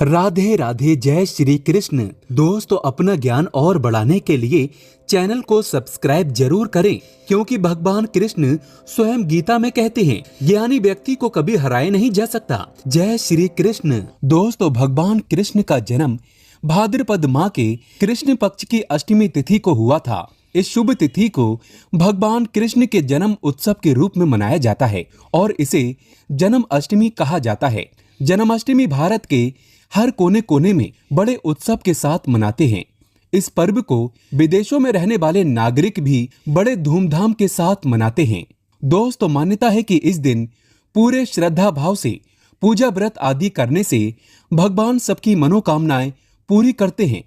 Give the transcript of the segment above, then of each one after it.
राधे राधे, जय श्री कृष्ण। दोस्तों, अपना ज्ञान और बढ़ाने के लिए चैनल को सब्सक्राइब जरूर करें, क्योंकि भगवान कृष्ण स्वयं गीता में कहते हैं, ज्ञानी व्यक्ति को कभी हराया नहीं जा सकता। जय श्री कृष्ण। दोस्तों, भगवान कृष्ण का जन्म भाद्रपद माह के कृष्ण पक्ष की अष्टमी तिथि को हुआ था। इस शुभ तिथि को भगवान कृष्ण के जन्म उत्सव के रूप में मनाया जाता है और इसे जन्म अष्टमी कहा जाता है। जन्माष्टमी भारत के हर कोने कोने में बड़े उत्सव के साथ मनाते हैं। इस पर्व को विदेशों में रहने वाले नागरिक भी बड़े धूमधाम के साथ मनाते हैं। दोस्तों, मान्यता है कि इस दिन पूरे श्रद्धा भाव से पूजा व्रत आदि करने से भगवान सबकी मनोकामनाएं पूरी करते हैं।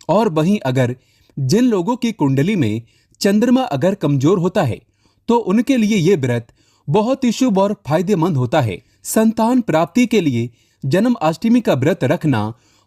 और वहीं अगर जिन लोगों की कुंडली में चंद्रमा अगर कमजोर होता है तो उनके लिए ये व्रत बहुत ही शुभ और फायदेमंद होता है। संतान प्राप्ति के लिए जन्माष्टमी का व्रत रखना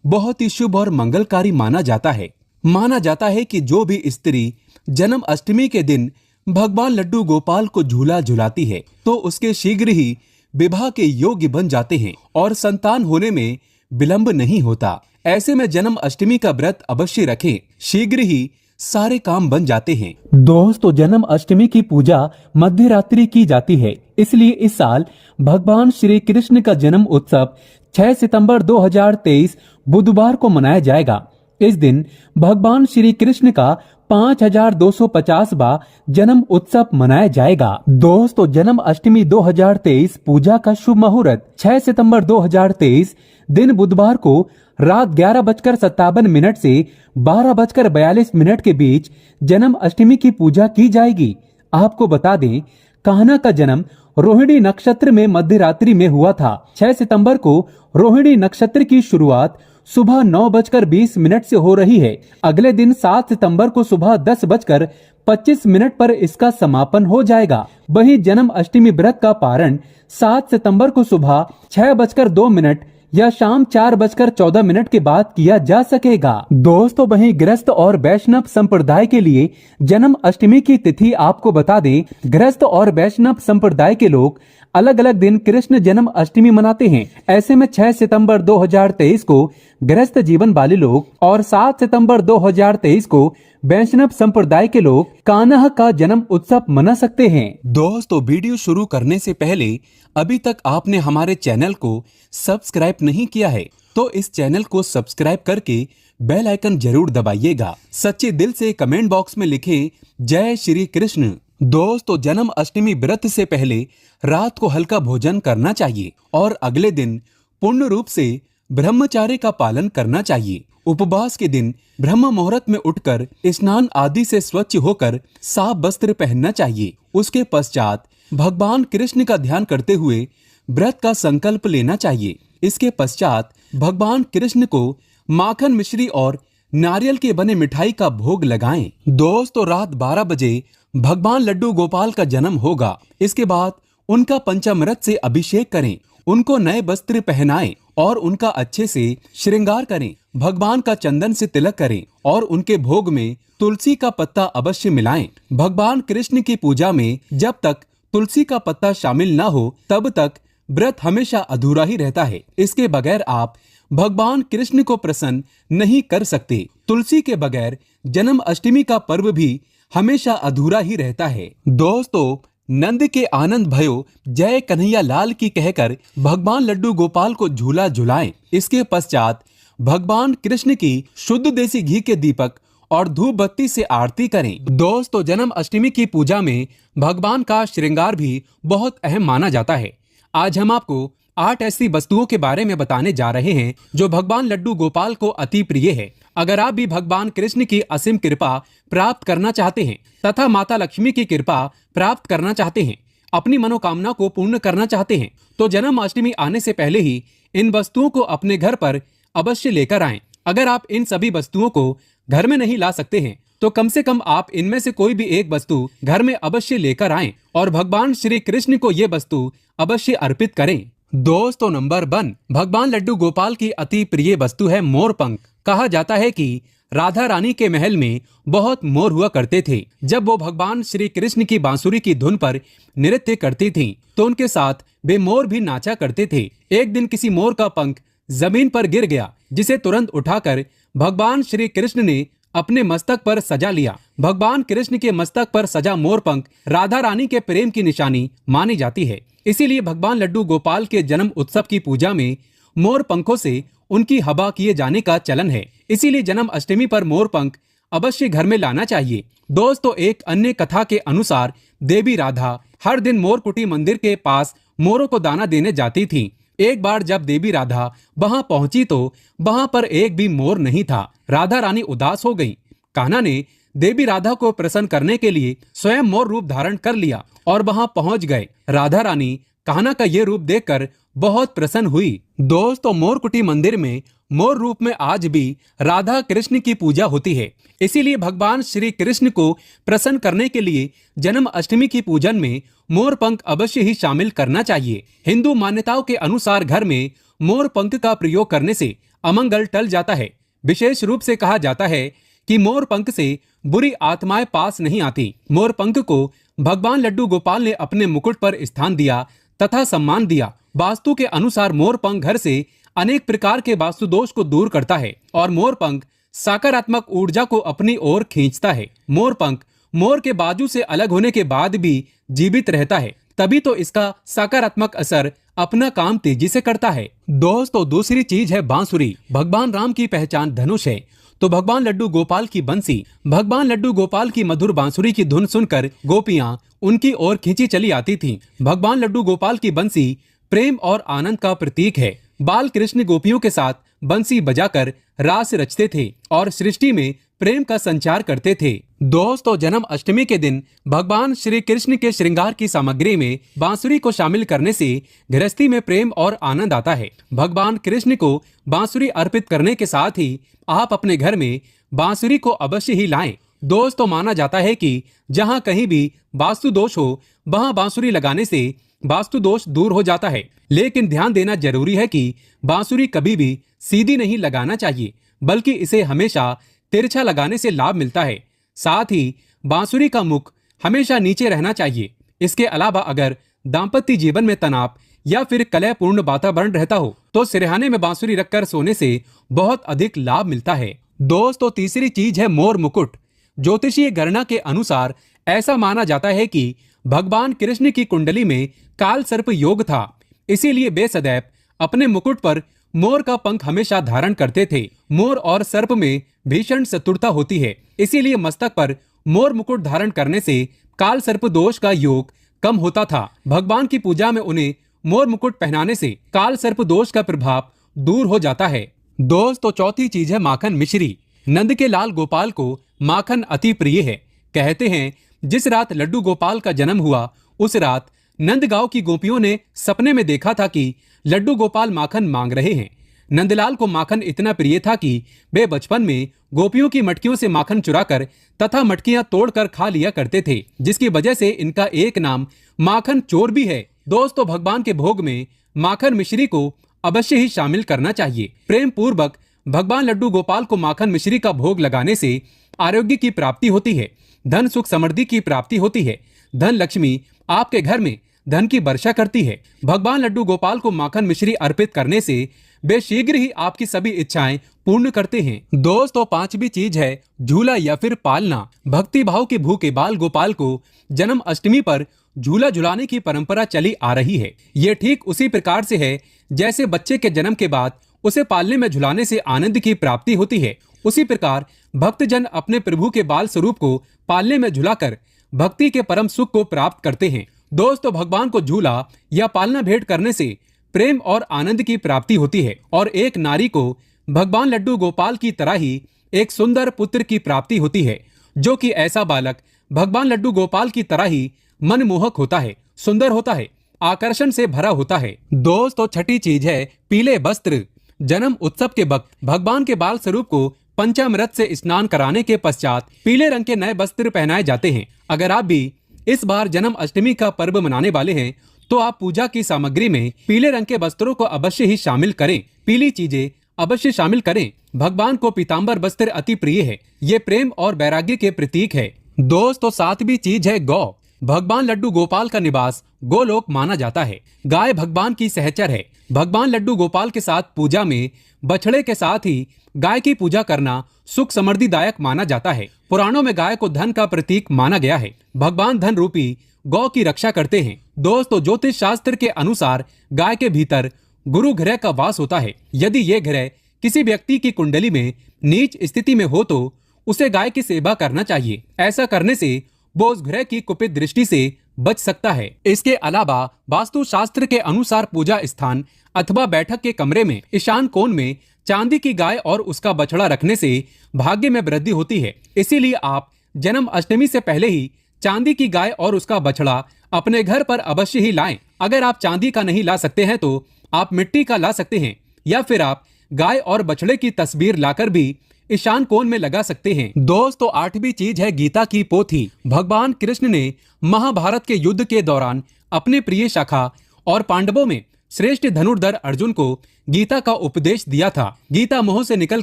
बहुत ही शुभ और मंगलकारी माना जाता है। माना जाता है कि जो भी स्त्री जन्माष्टमी के दिन भगवान लड्डू गोपाल को झूला झुलाती है तो उसके शीघ्र ही विवाह के योग्य बन जाते हैं और संतान होने में विलंब नहीं होता। ऐसे में जन्माष्टमी का व्रत अवश्य रखें, शीघ्र ही सारे काम बन जाते हैं। दोस्तों, जन्माष्टमी की पूजा मध्य रात्रि की जाती है, इसलिए इस साल भगवान श्री कृष्ण का जन्म उत्सव 6 सितंबर 2023 बुधवार को मनाया जाएगा। इस दिन भगवान श्री कृष्ण का 5250वां जन्म उत्सव मनाया जाएगा। दोस्तों, जन्माष्टमी 2023 पूजा का शुभ मुहूर्त 6 सितंबर 2023 दिन बुधवार को रात 11:57 से 12:42 के बीच जन्माष्टमी की पूजा की जाएगी। आपको बता दें, कान्हा का जन्म रोहिणी नक्षत्र में मध्य रात्रि में हुआ था। 6 सितंबर को रोहिणी नक्षत्र की शुरुआत सुबह 9:20 से हो रही है। अगले दिन 7 सितंबर को सुबह 10:25 पर इसका समापन हो जाएगा। वहीं जन्माष्टमी व्रत का पारण 7 सितंबर को सुबह 6:02 या शाम 4:14 के बाद किया जा सकेगा। दोस्तों, वहीं गृहस्थ और वैष्णव संप्रदाय के लिए जन्माष्टमी की तिथि आपको बता दें, गृहस्थ और वैष्णव संप्रदाय के लोग अलग अलग दिन कृष्ण जन्माष्टमी मनाते हैं। ऐसे में 6 सितंबर 2023 को गृहस्थ जीवन वाले लोग और 7 सितंबर 2023 को वैष्णव संप्रदाय के लोग कान्हा का जन्म उत्सव मना सकते हैं। दोस्तों, वीडियो शुरू करने से पहले अभी तक आपने हमारे चैनल को सब्सक्राइब नहीं किया है तो इस चैनल को सब्सक्राइब करके बेल आइकन जरूर दबाइएगा। सच्चे दिल से कमेंट बॉक्स में लिखें जय श्री कृष्ण। दोस्तों, जन्माष्टमी व्रत से पहले रात को हल्का भोजन करना चाहिए और अगले दिन पूर्ण रूप से ब्रह्मचर्य का पालन करना चाहिए। उपवास के दिन ब्रह्म मुहूर्त में उठकर स्नान आदि से स्वच्छ होकर साफ वस्त्र पहनना चाहिए। उसके पश्चात भगवान कृष्ण का ध्यान करते हुए व्रत का संकल्प लेना चाहिए। इसके पश्चात भगवान कृष्ण को माखन मिश्री और नारियल के बने मिठाई का भोग लगाएं। दोस्तों, रात 12 बजे भगवान लड्डू गोपाल का जन्म होगा। इसके बाद उनका पंचामृत से अभिषेक करें, उनको नए वस्त्र पहनाएं और उनका अच्छे से श्रृंगार करें। भगवान का चंदन से तिलक करें और उनके भोग में तुलसी का पत्ता अवश्य मिलाएं। भगवान कृष्ण की पूजा में जब तक तुलसी का पत्ता शामिल न हो तब तक व्रत हमेशा अधूरा ही रहता है। इसके बगैर आप भगवान कृष्ण को प्रसन्न नहीं कर सकते। तुलसी के बगैर जन्माष्टमी का पर्व भी हमेशा अधूरा ही रहता है। दोस्तों, नंद के आनंद भयो जय कन्हैया लाल की कहकर भगवान लड्डू गोपाल को झूला झुलाएं। इसके पश्चात भगवान कृष्ण की शुद्ध देसी घी के दीपक और धूप बत्ती से आरती करें। दोस्तों, जन्माष्टमी की पूजा में भगवान का श्रृंगार भी बहुत अहम माना जाता है। आज हम आपको 8 ऐसी वस्तुओं के बारे में बताने जा रहे हैं जो भगवान लड्डू गोपाल को अति प्रिय है। अगर आप भी भगवान कृष्ण की असीम कृपा प्राप्त करना चाहते हैं तथा माता लक्ष्मी की कृपा प्राप्त करना चाहते हैं, अपनी मनोकामना को पूर्ण करना चाहते हैं, तो जन्माष्टमी आने से पहले ही इन वस्तुओं को अपने घर पर अवश्य लेकर आएं। अगर आप इन सभी वस्तुओं को घर में नहीं ला सकते हैं तो कम से कम आप इनमें से कोई भी एक वस्तु घर में अवश्य लेकर आएं और भगवान श्री कृष्ण को ये वस्तु अवश्य अर्पित करें। दोस्तों, नंबर 1, भगवान लड्डू गोपाल की अति प्रिय वस्तु है मोर पंख। कहा जाता है कि राधा रानी के महल में बहुत मोर हुआ करते थे। जब वो भगवान श्री कृष्ण की बांसुरी की धुन पर नृत्य करती थीं, तो उनके साथ वे मोर भी नाचा करते थे। एक दिन किसी मोर का पंख जमीन पर गिर गया, जिसे तुरंत उठाकर भगवान श्री कृष्ण ने अपने मस्तक पर सजा लिया। भगवान कृष्ण के मस्तक पर सजा मोर पंख राधा रानी के प्रेम की निशानी मानी जाती है। इसीलिए भगवान लड्डू गोपाल के जन्म उत्सव की पूजा में मोर पंखों से उनकी हवा किए जाने का चलन है। इसीलिए जन्म अष्टमी पर मोर पंख अवश्य घर में लाना चाहिए। दोस्तों, एक अन्य कथा के अनुसार देवी राधा हर दिन मोरकुटी मंदिर के पास मोरों को दाना देने जाती थी। एक बार जब देवी राधा वहां पहुंची तो वहां पर एक भी मोर नहीं था। राधा रानी उदास हो गई। कान्हा ने देवी राधा को प्रसन्न करने के लिए स्वयं मोर रूप धारण कर लिया और वहां पहुंच गए। राधा रानी कान्हा का ये रूप देखकर बहुत प्रसन्न हुई। दोस्तों, मोरकुटी मंदिर में मोर रूप में आज भी राधा कृष्ण की पूजा होती है। इसीलिए भगवान श्री कृष्ण को प्रसन्न करने के लिए जन्म अष्टमी की पूजन में मोर पंख अवश्य ही शामिल करना चाहिए। हिंदू मान्यताओं के अनुसार घर में मोर पंख का प्रयोग करने से अमंगल टल जाता है। विशेष रूप से कहा जाता है कि मोर पंख से बुरी आत्माएं पास नहीं आती। मोर पंख को भगवान लड्डू गोपाल ने अपने मुकुट पर स्थान दिया तथा सम्मान दिया। वास्तु के अनुसार मोर पंख घर से अनेक प्रकार के वास्तु दोष को दूर करता है और मोर पंख सकारात्मक ऊर्जा को अपनी ओर खींचता है। मोर पंख मोर के बाजू से अलग होने के बाद भी जीवित रहता है, तभी तो इसका सकारात्मक असर अपना काम तेजी से करता है। दोस्तों, दूसरी चीज है बांसुरी। भगवान राम की पहचान धनुष है तो भगवान लड्डू गोपाल की बंसी। भगवान लड्डू गोपाल की मधुर बांसुरी की धुन सुनकर गोपियां उनकी ओर खींची चली आती थीं। भगवान लड्डू गोपाल की बंसी प्रेम और आनंद का प्रतीक है। बाल कृष्ण गोपियों के साथ बंसी बजाकर रास रचते थे और सृष्टि में प्रेम का संचार करते थे। दोस्तों, जन्म अष्टमी के दिन भगवान श्री कृष्ण के श्रृंगार की सामग्री में बांसुरी को शामिल करने से गृहस्थी में प्रेम और आनंद आता है। भगवान कृष्ण को बांसुरी अर्पित करने के साथ ही आप अपने घर में बांसुरी को अवश्य ही लाएं। दोस्तों, माना जाता है कि जहां कहीं भी वास्तु दोष हो वहां बांसुरी लगाने से वास्तु दोष दूर हो जाता है। लेकिन ध्यान देना जरूरी है कि बांसुरी कभी भी सीधी नहीं लगाना चाहिए, बल्कि इसे हमेशा तिरछा लगाने से लाभ मिलता है। साथ ही बांसुरी का मुख हमेशा नीचे रहना चाहिए। इसके अलावा अगर दाम्पत्य जीवन में तनाव या फिर कलहपूर्ण वातावरण रहता हो तो सिरहाने में बांसुरी रखकर सोने से बहुत अधिक लाभ मिलता है। दोस्तों, तीसरी चीज है मोर मुकुट। ज्योतिषीय गणना के अनुसार ऐसा माना जाता है कि भगवान कृष्ण की कुंडली में काल सर्प योग था। इसीलिए वे सदैव अपने मुकुट पर मोर का पंख हमेशा धारण करते थे। मोर और सर्प में भीषण शत्रुता होती है, इसीलिए मस्तक पर मोर मुकुट धारण करने से काल सर्प दोष का योग कम होता था। भगवान की पूजा में उन्हें मोर मुकुट पहनाने से काल सर्प दोष का प्रभाव दूर हो जाता है। दोस्तों, चौथी चीज है माखन मिश्री। नंद के लाल गोपाल को माखन अति प्रिय है। कहते हैं जिस रात लड्डू गोपाल का जन्म हुआ उस रात नंदगांव की गोपियों ने सपने में देखा था कि लड्डू गोपाल माखन मांग रहे हैं। नंदलाल को माखन इतना प्रिय था कि वे बचपन में गोपियों की मटकियों से माखन चुराकर तथा मटकियां तोड़कर खा लिया करते थे, जिसकी वजह से इनका एक नाम माखन चोर भी है। दोस्तों, भगवान के भोग में माखन मिश्री को अवश्य ही शामिल करना चाहिए। प्रेम पूर्वक भगवान लड्डू गोपाल को माखन मिश्री का भोग लगाने से आरोग्य की प्राप्ति होती है, धन सुख समृद्धि की प्राप्ति होती है, धन लक्ष्मी आपके घर में धन की वर्षा करती है। भगवान लड्डू गोपाल को माखन मिश्री अर्पित करने से वे शीघ्र ही आपकी सभी इच्छाएं पूर्ण करते हैं। दोस्तों, पांचवी चीज है झूला या फिर पालना। भक्ति भाव के भूखे बाल गोपाल को जन्म अष्टमी पर झूला झुलाने की परंपरा चली आ रही है। ये ठीक उसी प्रकार से है जैसे बच्चे के जन्म के बाद उसे पालने में झुलाने से आनंद की प्राप्ति होती है, उसी प्रकार भक्तजन अपने प्रभु के बाल स्वरूप को पालने में झुलाकर भक्ति के परम सुख को प्राप्त करते हैं। दोस्तों, भगवान को झूला या पालना भेंट करने से प्रेम और आनंद की प्राप्ति होती है और एक नारी को भगवान लड्डू गोपाल की तरह ही एक सुंदर पुत्र की प्राप्ति होती है, जो कि ऐसा बालक भगवान लड्डू गोपाल की तरह ही मनमोहक होता है, सुंदर होता है, आकर्षण से भरा होता है। दोस्तों, छठी चीज है पीले वस्त्र। जन्म उत्सव के वक्त भगवान के बाल स्वरूप को पंचामृत से स्नान कराने के पश्चात पीले रंग के नए वस्त्र पहनाए जाते हैं। अगर आप भी इस बार जन्म अष्टमी का पर्व मनाने वाले हैं तो आप पूजा की सामग्री में पीले रंग के वस्त्रों को अवश्य ही शामिल करें। पीली चीजें अवश्य शामिल करें। भगवान को पीताम्बर वस्त्र अति प्रिय है, ये प्रेम और वैराग्य के प्रतीक है। दोस्तों, सातवीं चीज है गौ। भगवान लड्डू गोपाल का निवास गोलोक माना जाता है। गाय भगवान की सहचर है। भगवान लड्डू गोपाल के साथ पूजा में बछड़े के साथ ही गाय की पूजा करना सुख समृद्धिदायक माना जाता है। पुराणों में गाय को धन का प्रतीक माना गया है। भगवान धन रूपी गौ की रक्षा करते हैं। दोस्तों, ज्योतिष शास्त्र के अनुसार गाय के भीतर गुरु ग्रह का वास होता है। यदि ये ग्रह किसी व्यक्ति की कुंडली में नीच स्थिति में हो तो उसे गाय की सेवा करना चाहिए। ऐसा करने से वो उस ग्रह की कुपित दृष्टि से बच सकता है। इसके अलावा वास्तु शास्त्र के अनुसार पूजा स्थान अथवा बैठक के कमरे में ईशान कोण में चांदी की गाय और उसका बछड़ा रखने से भाग्य में वृद्धि होती है। इसीलिए आप जन्म अष्टमी से पहले ही चांदी की गाय और उसका बछड़ा अपने घर पर अवश्य ही लाएं। अगर आप चांदी का नहीं ला सकते हैं तो आप मिट्टी का ला सकते हैं, या फिर आप गाय और बछड़े की तस्वीर लाकर भी ईशान कोण में लगा सकते हैं। दोस्तों, 8वीं चीज है गीता की पोथी। भगवान कृष्ण ने महाभारत के युद्ध के दौरान अपने प्रिय सखा और पांडवों में श्रेष्ठ धनुर्धर अर्जुन को गीता का उपदेश दिया था। गीता मोह से निकल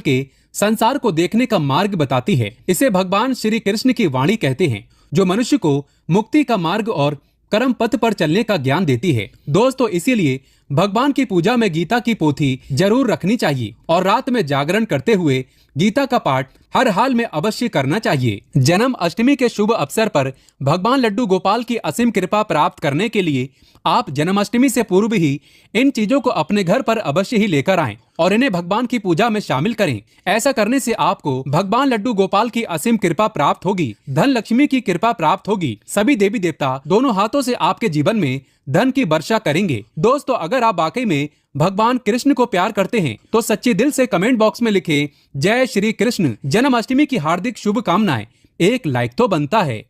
के संसार को देखने का मार्ग बताती है। इसे भगवान श्री कृष्ण की वाणी कहते हैं, जो मनुष्य को मुक्ति का मार्ग और कर्म पथ पर चलने का ज्ञान देती है। दोस्तों, इसीलिए भगवान की पूजा में गीता की पोथी जरूर रखनी चाहिए और रात में जागरण करते हुए गीता का पाठ हर हाल में अवश्य करना चाहिए। जन्म अष्टमी के शुभ अवसर पर भगवान लड्डू गोपाल की असीम कृपा प्राप्त करने के लिए आप जन्माष्टमी से पूर्व ही इन चीजों को अपने घर पर अवश्य ही लेकर आएं और इन्हें भगवान की पूजा में शामिल करें। ऐसा करने से आपको भगवान लड्डू गोपाल की असीम कृपा प्राप्त होगी, धन लक्ष्मी की कृपा प्राप्त होगी। सभी देवी देवता दोनों हाथों से आपके जीवन में धन की वर्षा करेंगे। दोस्तों, अगर आप वाकई में भगवान कृष्ण को प्यार करते हैं तो सच्चे दिल से कमेंट बॉक्स में लिखें जय श्री कृष्ण। जन्माष्टमी की हार्दिक शुभकामनाएं। एक लाइक तो बनता है।